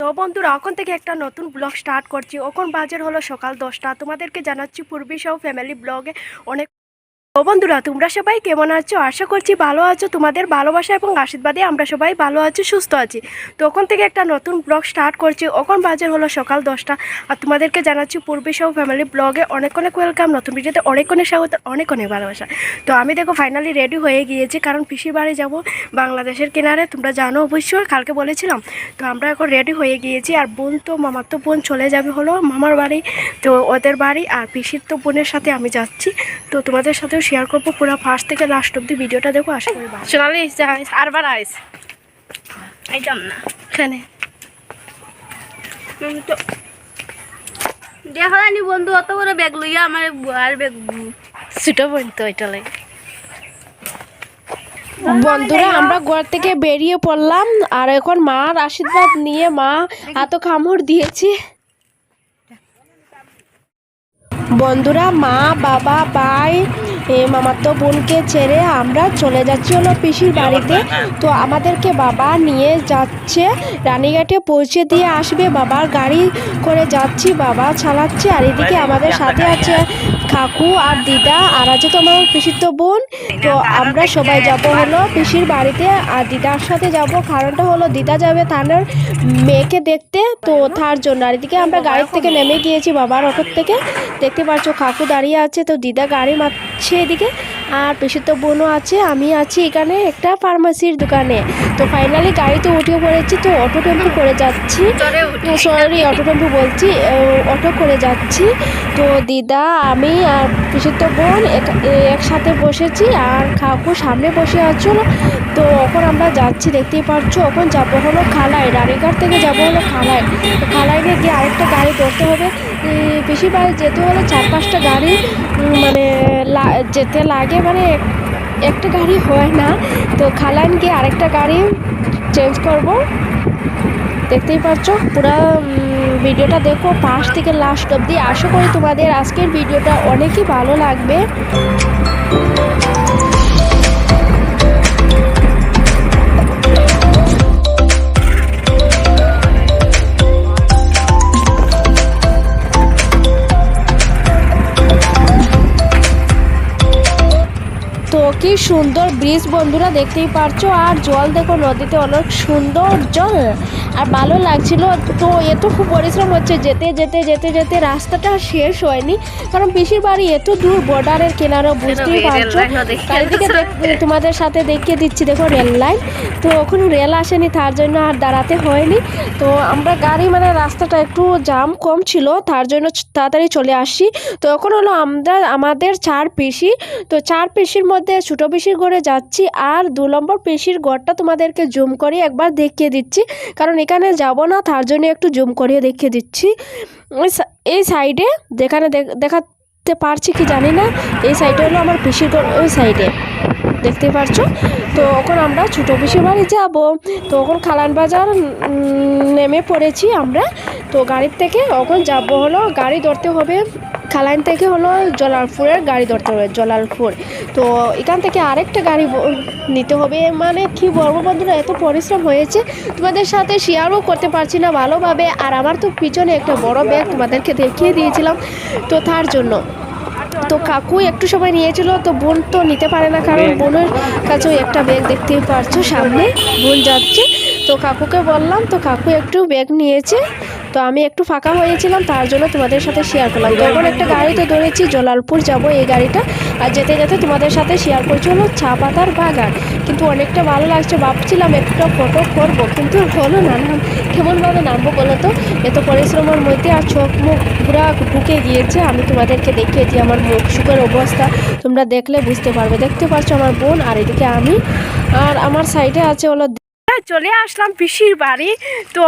তো বন্ধুরা এখন থেকে একটা নতুন ব্লগ স্টার্ট করছি। এখন বাজে হলো সকাল 10টা। তোমাদেরকে জানাচ্ছি পূর্বী সহ ফ্যামিলি ব্লগে অনেক। তো বন্ধুরা তোমরা সবাই কেমন আছো? আশা করছি ভালো আছো। তোমাদের ভালোবাসা এবং আশীর্বাদে আমরা সবাই ভালো আছি, সুস্থ আছি। তো ওখান থেকে একটা নতুন ব্লগ স্টার্ট করছি। এখন বাজে হলো সকাল 10টা। আর তোমাদেরকে জানাচ্ছি পূর্বী সহ ফ্যামিলি ব্লগে অনেক অনেক ওয়েলকাম। নতুন ভিডিওতে অনেক অনেক স্বাগত, অনেক অনেক ভালোবাসা। তো আমি দেখো ফাইনালি রেডি হয়ে গিয়েছি, কারণ পিসির বাড়ি যাবো বাংলাদেশের কিনারে। তোমরা জানো অবশ্যই, কালকে বলেছিলাম। তো আমরা এখন রেডি হয়ে গিয়েছি। আর বোন তো মামার তো বোন চলে যাবে হলো মামার বাড়ি, তো ওদের বাড়ি। আর পিসির তো বোনের সাথে আমি যাচ্ছি। তো তোমাদের সাথেও শেয়ার করবো পুরো ফার্স্ট থেকে লাস্ট অব্দি ভিডিওটা দেখো। আশা করি সোনালি আরবার আইস আইতাম না এখানে তো দেখানি বন্ধু অত করে ব্যাগ লইয়া আমার আর ব্যাগ ছোটো বোন তো এটা লাগে। বন্ধুরা আমরা ঘর থেকে বেরিয়ে পড়লাম। আর এখন মার আশীর্বাদ নিয়ে মা এত কামড় দিয়েছে। বন্ধুরা মা বাবা ভাই মামাতো বোনকে ছেড়ে আমরা চলে যাচ্ছি হলো পিসির বাড়িতে। তো আমাদেরকে বাবা নিয়ে যাচ্ছে, রানীঘাটে পৌঁছে দিয়ে আসবে। বাবার গাড়ি করে যাচ্ছি, বাবা চালাচ্ছে। আর এদিকে আমাদের সাথে আছে কাকু আর দিদা, আর আছে তো আমার পিসির তো বোন। তো আমরা সবাই যাব হলো পিসির বাড়িতে। আর দিদার সাথে যাব, কারণটা হলো দিদা যাবে তার মেয়েকে দেখতে, তো তার জন্য। আর এদিকে আমরা গাড়ি থেকে নেমে গিয়েছি বাবার অটোর থেকে। দেখতে পাচ্ছ কাকু দাঁড়িয়ে আছে, তো দিদা গাড়ি মারছে এদিকে। আর পিসির তো বোনও আছে, আমি আছি এখানে একটা ফার্মাসির দোকানে। তো ফাইনালি গাড়িতে উঠে পড়েছি। তো অটো টেম্পো করে যাচ্ছি, সরি অটো টেম্পো বলছি, অটো করে যাচ্ছি। তো দিদা আমি আর পিসির তো বোন একসাথে বসেছি, আর কাকু সামনে বসে আছো। তো এখন আমরা যাচ্ছি, দেখতেই পাচ্ছ। এখন যাবো হলো খালায়, রানীঘাট থেকে যাবো হলো খালায়। তো খালায় গিয়ে আরেকটা গাড়ি ধরতে হবে। পিসির বাড়ি যেতে হলে 4-5টা গাড়ি মানে যেতে লাগে, মানে একটা গাড়ি হয় না। তো খালান গিয়ে আরেকটা গাড়ি চেঞ্জ করব। দেখতেই পাচ্ছ পুরো ভিডিওটা দেখো ফার্স্ট থেকে লাস্ট অবধি। আশা করি তোমাদের আজকের ভিডিওটা অনেকই ভালো লাগবে। তো কি সুন্দর ব্রিজ বন্ধুরা, দেখতেই পারছো। আর জল দেখো, নদীতে অনেক সুন্দর জল, আর ভালো লাগছিল। তো এত খুব পরিশ্রম হচ্ছে, যেতে যেতে যেতে যেতে রাস্তাটা শেষ হয়নি, কারণ পিসির বাড়ি এত দূর, বর্ডারের কিনারে, বুঝতেই পারছো। চারিদিকে তোমাদের সাথে দেখিয়ে দিচ্ছি, দেখো রেল লাইন। তো এখনো রেল আসেনি, তার জন্য আর দাঁড়াতে হয়নি। তো আমরা গাড়ি মানে রাস্তাটা একটু জাম কম ছিল, তার জন্য তাড়াতাড়ি চলে আসছি। তো এখন হলো আমাদের 4 পিসি। তো 4 পিসির মধ্যে ছোটো পিসির ঘরে যাচ্ছি। আর 2 নম্বর পিসির ঘরটা তোমাদেরকে জুম করে একবার দেখিয়ে দিচ্ছি, কারণ এখানে যাব না, তার জন্য একটু জুম করিয়ে দেখিয়ে দিচ্ছি। এই সাইডে যেখানে দেখাতে পারছি কি জানি না, এই সাইডে হলো আমার পিসির ঘর, ওই সাইডে দেখতে পারছো। তো এখন আমরা ছোটো পিসির বাড়ি যাব। তো এখন খালান বাজার নেমে পড়েছি আমরা। তো গাড়ির থেকে এখন যাব হলো, গাড়ি ধরতে হবে খালাইন থেকে হলো জলালপুরের গাড়ি ধরতে হবে, জলালপুর। তো এখান থেকে আরেকটা গাড়ি নিতে হবে। মানে কি বলবো বন্ধুরা, এত পরিশ্রম হয়েছে, তোমাদের সাথে শেয়ারও করতে পারছি না ভালোভাবে। আর আমার তো পিছনে একটা বড় ব্যাগ তোমাদেরকে দেখিয়ে দিয়েছিলাম, তো তার জন্য। তো কাকু একটু সময় নিয়েছিল, তো বোন তো নিতে পারে না, কারণ বোনের কাছেও একটা ব্যাগ দেখতেই পারছো, সামনে বোন যাচ্ছে। তো কাকুকে বললাম, তো কাকু একটু ব্যাগ নিয়েছে। তো আমি একটু ফাঁকা হয়েছিলাম, তার জন্য তোমাদের সাথে শেয়ার করলাম। তখন একটা গাড়িতে ধরেছি, জলালপুর যাব এই গাড়িটা। আর যেতে যেতে তোমাদের সাথে শেয়ার করছি হলো চা পাতার বাগান। কিন্তু অনেকটা ভালো লাগছে, ভাবছিলাম একটা ফটো করব, কিন্তু হলো না, কেমনভাবে নামবো বলো তো, এত পরিশ্রমের মধ্যে। আর চোখ মুখ পুরা ঢুকে গিয়েছে। আমি তোমাদেরকে দেখিয়েছি আমার মুখ সুখের অবস্থা, তোমরা দেখলে বুঝতে পারবে। দেখতে পাচ্ছ আমার বোন, আর এদিকে আমি, আর আমার সাইডে আছে হলো। চলে আসলাম পিসির বাড়ি। তো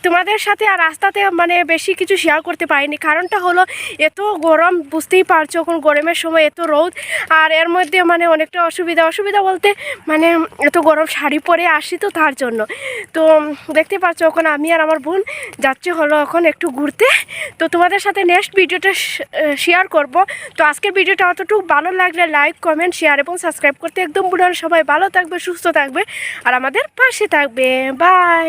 তোমাদের সাথে আর রাস্তাতে মানে বেশি কিছু শেয়ার করতে পারিনি, কারণটা হলো এত গরম, বুঝতেই পারছো এখন গরমের সময় এত রোদ। আর এর মধ্যে মানে অনেকটা অসুবিধা বলতে মানে এত গরম শাড়ি পরে আসি, তো তার জন্য। তো দেখতে পাচ্ছ এখন আমি আর আমার বোন যাচ্ছি হলো এখন একটু ঘুরতে। তো তোমাদের সাথে নেক্সট ভিডিওটা শেয়ার করব। তো আজকের ভিডিওটা অতটুকু ভালো লাগলে লাইক কমেন্ট শেয়ার এবং সাবস্ক্রাইব করতে একদম ভুলো না। সবাই ভালো থাকবে, সুস্থ থাকবে, আর আমাদের পাশে থাকবে। বাই।